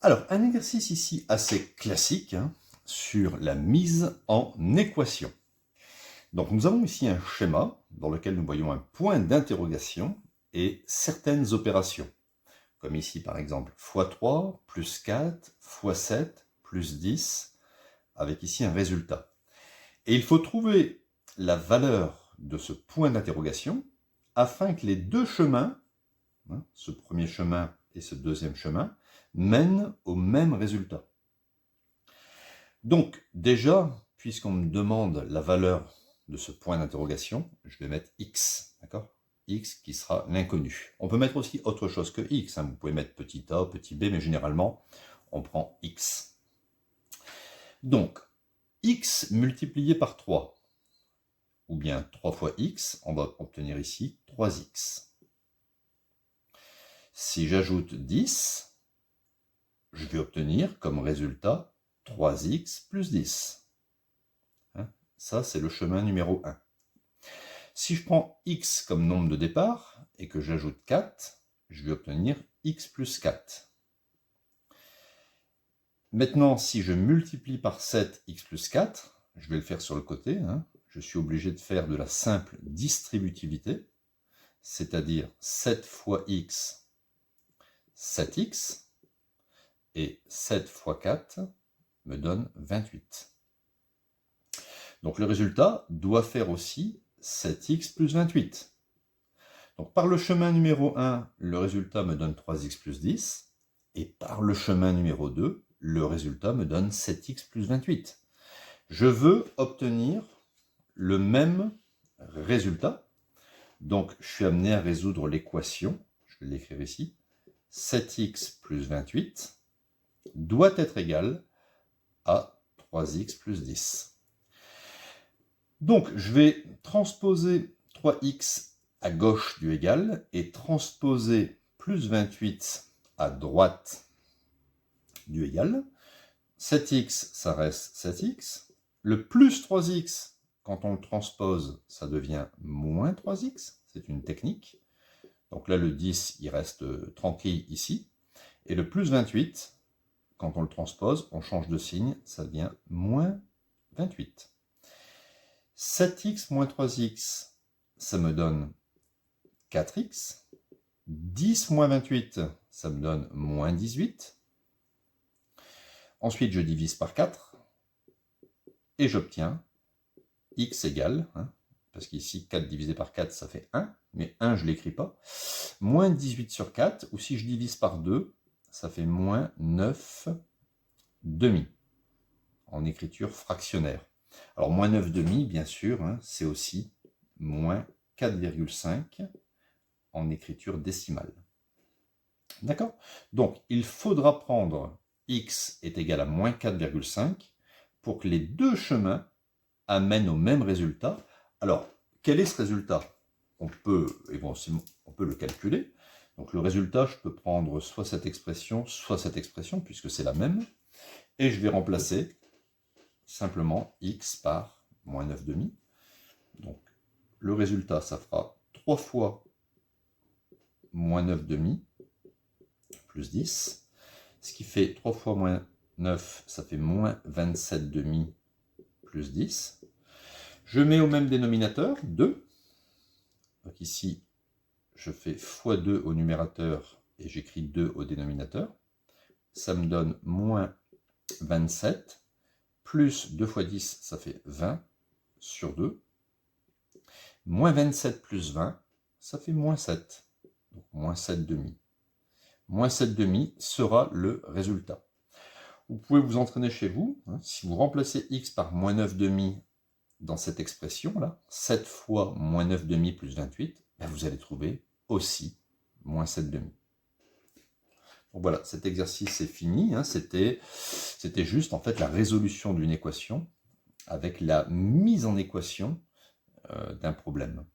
Alors, un exercice ici assez classique sur la mise en équation. Donc, nous avons ici un schéma dans lequel nous voyons un point d'interrogation et certaines opérations. Comme ici, par exemple, x3, plus 4, x7, plus 10, avec ici un résultat. Et il faut trouver la valeur de ce point d'interrogation afin que les deux chemins, ce premier chemin et ce deuxième chemin, mènent au même résultat. Donc, déjà, puisqu'on me demande la valeur de ce point d'interrogation, je vais mettre x, d'accord? X qui sera l'inconnu. On peut mettre aussi autre chose que x, vous pouvez mettre petit a, petit b, mais généralement, on prend x. Donc, x multiplié par 3, ou bien 3 fois x, on va obtenir ici 3x. Si j'ajoute 10, je vais obtenir comme résultat 3x plus 10. Ça, c'est le chemin numéro 1. Si je prends x comme nombre de départ et que j'ajoute 4, je vais obtenir x plus 4. Maintenant, si je multiplie par 7 x plus 4, je vais le faire sur le côté, je suis obligé de faire de la simple distributivité, c'est-à-dire 7 fois x, 7x, et 7 fois 4 me donne 28. Donc le résultat doit faire aussi 7x plus 28. Donc par le chemin numéro 1, le résultat me donne 3x plus 10, et par le chemin numéro 2, le résultat me donne 7x plus 28. Je veux obtenir le même résultat, donc je suis amené à résoudre l'équation, je vais l'écrire ici, 7x plus 28 doit être égal à 3x plus 10. Donc, je vais transposer 3x à gauche du égal et transposer plus 28 à droite du égal. 7x, ça reste 7x. Le plus 3x, quand on le transpose, ça devient moins 3x. C'est une technique. Donc là, le 10, il reste tranquille ici. Et le plus 28, quand on le transpose, on change de signe, ça devient moins 28. 7x moins 3x, ça me donne 4x. 10 moins 28, ça me donne moins 18. Ensuite, je divise par 4 et j'obtiens x égale, parce qu'ici 4 divisé par 4, ça fait 1, mais 1, je ne l'écris pas, moins 18 sur 4, ou si je divise par 2, ça fait moins 9 demi, en écriture fractionnaire. Alors, moins 9 demi, bien sûr, c'est aussi moins 4,5 en écriture décimale. D'accord? Donc, il faudra prendre x est égal à moins 4,5 pour que les deux chemins amènent au même résultat. Alors, quel est ce résultat? On peut le calculer. Donc, le résultat, je peux prendre soit cette expression, puisque c'est la même. Et je vais remplacer simplement x par moins 9 demi. Donc, le résultat, ça fera 3 fois moins 9 demi, plus 10. Ce qui fait 3 fois moins 9, ça fait moins 27 demi, plus 10. Je mets au même dénominateur 2. Donc ici, je fais fois 2 au numérateur et j'écris 2 au dénominateur. Ça me donne moins 27, plus 2 fois 10, ça fait 20 sur 2. Moins 27 plus 20, ça fait moins 7. Donc moins 7 demi. Moins 7 demi sera le résultat. Vous pouvez vous entraîner chez vous. Si vous remplacez x par moins 9 demi dans cette expression-là, 7 fois moins 9 demi plus 28, vous allez trouver aussi moins 7 demi. Donc voilà, cet exercice est fini. C'était juste en fait la résolution d'une équation avec la mise en équation d'un problème.